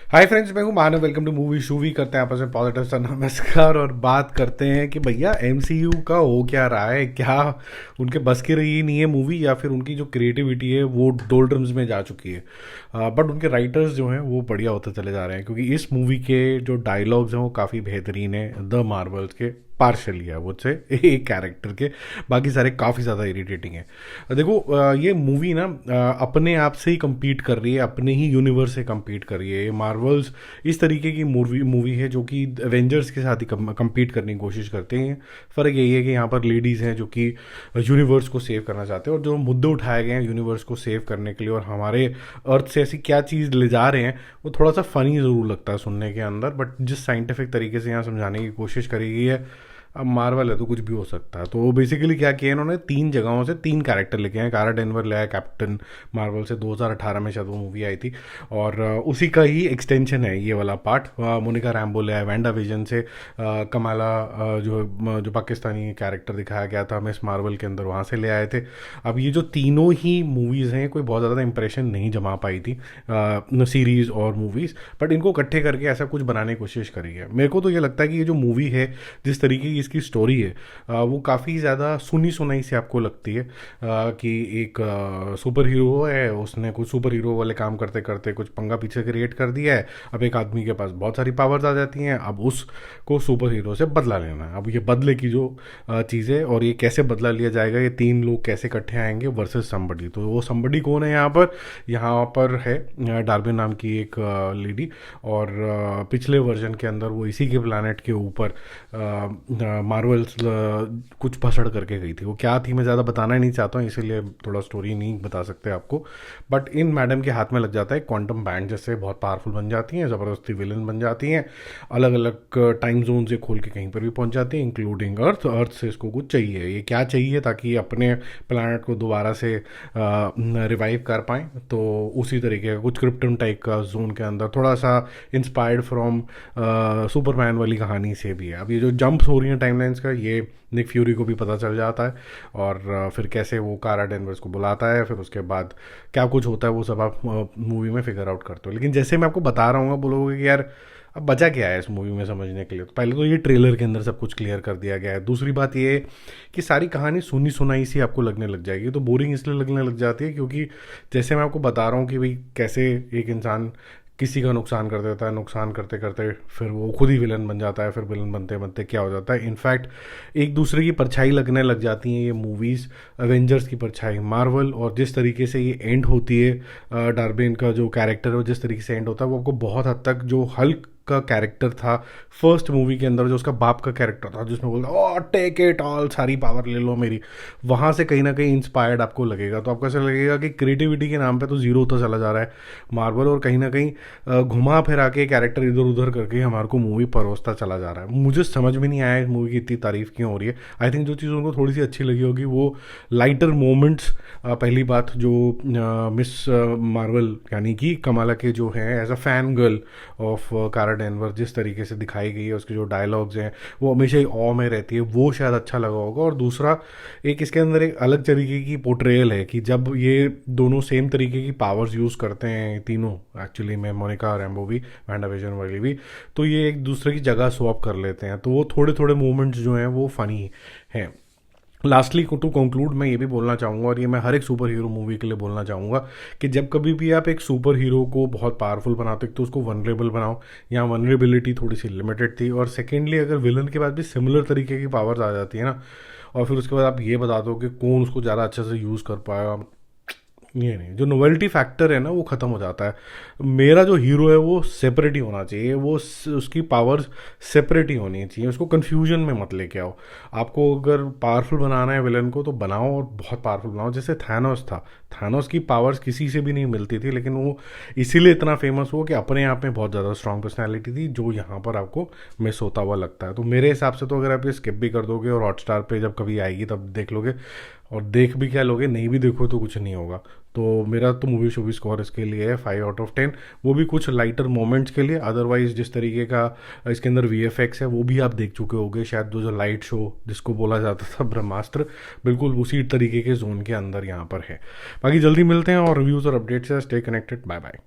हाय friends, मैं हूं Manav. Welcome to Movie Shoovy. करते हैं आपस में पॉजिटिव सा नमस्कार और बात करते हैं कि भैया एमसीयू का हो क्या रहा है। क्या उनके बस की रही नहीं है मूवी, या फिर उनकी जो क्रिएटिविटी है वो डोल्ड्रम्स में जा चुकी है। बट उनके राइटर्स जो हैं वो बढ़िया होते चले जा रहे हैं, क्योंकि इस मूवी के जो डायलॉग्स हैं वो काफ़ी बेहतरीन है। द मार्वल्स के पार्शली है वो से एक कैरेक्टर के, बाकी सारे काफ़ी ज़्यादा इरिटेटिंग है। देखो, ये मूवी ना अपने आप से ही compete कर रही है, अपने ही यूनिवर्स से compete कर रही है। ये मार्वल्स इस तरीके की मूवी मूवी है जो कि एवेंजर्स के साथ ही compete करने की कोशिश करते हैं। फ़र्क यही है कि यहाँ पर लेडीज़ हैं जो कि यूनिवर्स को सेव करना चाहते हैं, और जो मुद्दे उठाए गए हैं यूनिवर्स को सेव करने के लिए और हमारे अर्थ से ऐसी क्या चीज़ ले जा रहे हैं, वो थोड़ा सा फ़नी ज़रूर लगता है सुनने के अंदर। बट जिस साइंटिफिक तरीके से यहाँ समझाने की कोशिश करी गई है, अब मार्वल है तो कुछ भी हो सकता है। तो बेसिकली क्या किया इन्होंने, 3 जगहों से 3 कैरेक्टर लेके आए। कारा डेनवर ले आया कैप्टन मार्वल से, 2018 में शायद वो मूवी आई थी, और उसी का ही एक्सटेंशन है ये वाला पार्ट। मोनिका रैम्बो ले आया वैंडा विजन से। कमाला जो जो पाकिस्तानी कैरेक्टर दिखाया गया था मिस मार्वल के अंदर, वहाँ से ले आए थे। अब ये जो तीनों ही मूवीज़ हैं, कोई बहुत ज़्यादा इंप्रेशन नहीं जमा पाई थी सीरीज़ और मूवीज़, बट इनको इकट्ठे करके ऐसा कुछ बनाने की कोशिश करी है। मेरे को तो ये लगता है कि ये जो मूवी है, जिस तरीके की इसकी स्टोरी है, वो काफ़ी ज़्यादा सुनी सुनाई से आपको लगती है। कि एक सुपर हीरो है, उसने कुछ सुपर हीरो वाले काम करते करते कुछ पंगा पीछे क्रिएट कर दिया है। अब एक आदमी के पास बहुत सारी पावर्स आ जाती हैं, अब उसको सुपर हीरो से बदला लेना है। अब ये बदले की जो चीज़ है, और ये कैसे बदला लिया जाएगा, ये 3 लोग कैसे इकट्ठे आएंगे वर्सेस समबडी। तो वो समबडी कौन है यहाँ पर है डार्विन नाम की एक लेडी, और पिछले वर्जन के अंदर वो इसी के प्लानट के ऊपर मार्वल्स कुछ भसड़ करके गई थी। वो क्या थी मैं ज़्यादा बताना ही नहीं चाहता हूँ, इसीलिए थोड़ा स्टोरी नहीं बता सकते आपको। बट इन मैडम के हाथ में लग जाता है क्वांटम बैंड, जैसे बहुत पावरफुल बन जाती हैं, ज़बरदस्ती विलन बन जाती हैं, अलग अलग टाइम जोन से खोल के कहीं पर भी पहुँच जाती हैं, इंक्लूडिंग अर्थ। अर्थ से इसको कुछ चाहिए, ये क्या चाहिए, ताकि अपने प्लानट को दोबारा से रिवाइव कर पाएँ। तो उसी तरीके का कुछ क्रिप्टन टाइप का जोन के अंदर, थोड़ा सा इंस्पायर्ड फ्रॉम सुपरमैन वाली कहानी से भी है। अब ये जो जंप्स हो रही हैं टाइमलाइंस का, ये निक फ्यूरी को भी पता चल जाता है, और फिर कैसे वो कारा डेनवर्स को बुलाता है, फिर उसके बाद क्या कुछ होता है वो सब आप मूवी में फिगर आउट करते हो। लेकिन जैसे मैं आपको बता रहा हूँ, बोलोगे कि यार अब बचा क्या है इस मूवी में समझने के लिए। तो पहले तो ये ट्रेलर के अंदर सब कुछ क्लियर कर दिया गया है। दूसरी बात ये कि सारी कहानी सुनी सुनाई सी आपको लगने लग जाएगी। तो बोरिंग इसलिए लगने लग जाती है क्योंकि जैसे मैं आपको बता रहा हूँ कि भाई कैसे एक इंसान किसी का नुकसान कर देता है, नुकसान करते करते फिर वो खुद ही विलन बन जाता है, फिर विलन बनते बनते क्या हो जाता है, इनफैक्ट एक दूसरे की परछाई लगने लग जाती हैं ये मूवीज़। एवेंजर्स की परछाई मार्वल, और जिस तरीके से ये एंड होती है, डार्बिन का जो कैरेक्टर है वो जिस तरीके से एंड होता है, वो आपको बहुत हद तक जो हल्क का कैरेक्टर था फर्स्ट मूवी के अंदर, जो उसका बाप का कैरेक्टर था जिसमें बोलता ओ टेक इट ऑल, सारी पावर ले लो मेरी, वहाँ से कहीं ना कहीं इंस्पायर्ड आपको लगेगा। तो आपको ऐसा लगेगा कि क्रिएटिविटी के नाम पे तो जीरो होता चला जा रहा है मार्वल, और कहीं ना कहीं घुमा फिरा के कैरेक्टर इधर उधर करके हमारे को मूवी परोसता चला जा रहा है। मुझे समझ में नहीं आया इस मूवी की इतनी तारीफ क्यों हो रही है। आई थिंक जो चीज़ उनको थोड़ी सी अच्छी लगी होगी वो लाइटर मोमेंट्स। पहली बात, जो मिस मार्वल यानी कि कमाला के जो हैं as a fan girl of Kara Denver, जिस तरीके से दिखाई गई है, उसके जो डायलॉग्स हैं वो हमेशा ही ऑ में रहती है, वो शायद अच्छा लगा होगा। और दूसरा, एक इसके अंदर एक अलग तरीके की पोर्ट्रेयल है कि जब ये दोनों सेम तरीके की पावर्स यूज़ करते हैं तीनों, एक्चुअली में मोनिका रैम्बो भी, वैंडा विजन वाली भी, तो ये एक दूसरे की जगह स्वैप कर लेते हैं। तो वो थोड़े थोड़े मूवमेंट्स जो हैं वो फ़नी हैं। लास्टली टू कंक्लूड मैं ये भी बोलना चाहूँगा, और ये मैं हर एक सुपर हीरो मूवी के लिए बोलना चाहूँगा, कि जब कभी भी आप एक सुपर हीरो को बहुत पावरफुल बनाते हो तो उसको वनरेबल बनाओ। यहाँ वनरेबिलिटी थोड़ी सी लिमिटेड थी। और सेकेंडली, अगर विलन के पास भी सिमिलर तरीके की पावर्स आ जाती है ना, और फिर उसके बाद आप ये बता दो कि कौन उसको ज़्यादा अच्छे से यूज़ कर पाएगा, ये नहीं, जो नोवेल्टी फैक्टर है ना वो ख़त्म हो जाता है। मेरा जो हीरो है वो सेपरेट ही होना चाहिए, वो उसकी पावर्स सेपरेट ही होनी चाहिए, उसको कन्फ्यूजन में मत लेके आओ। आपको अगर पावरफुल बनाना है विलन को तो बनाओ, और बहुत पावरफुल बनाओ। जैसे थैनोस था, थैनोस की पावर्स किसी से भी नहीं मिलती थी, लेकिन वो इसीलिए इतना फेमस हुआ कि अपने आप में बहुत ज़्यादा स्ट्रॉन्ग पर्सनैलिटी थी, जो यहाँ पर आपको मिस होता हुआ लगता है। तो मेरे हिसाब से तो अगर आप ये स्किप भी कर दोगे और हॉटस्टार पे जब कभी आएगी तब देख लोगे, और देख भी क्या लोगे, नहीं भी देखो तो कुछ नहीं होगा। तो मेरा तो मूवी शूवी स्कोर इसके लिए है 5/10, वो भी कुछ लाइटर मोमेंट्स के लिए। अदरवाइज जिस तरीके का इसके अंदर VFX है वो भी आप देख चुके होगे शायद, जो लाइट शो जिसको बोला जाता था ब्रह्मास्त्र, बिल्कुल उसी तरीके के जोन के अंदर यहाँ पर है। बाकी जल्दी मिलते हैं और रिव्यूज़ और अपडेट्स से स्टे कनेक्टेड। Bye bye.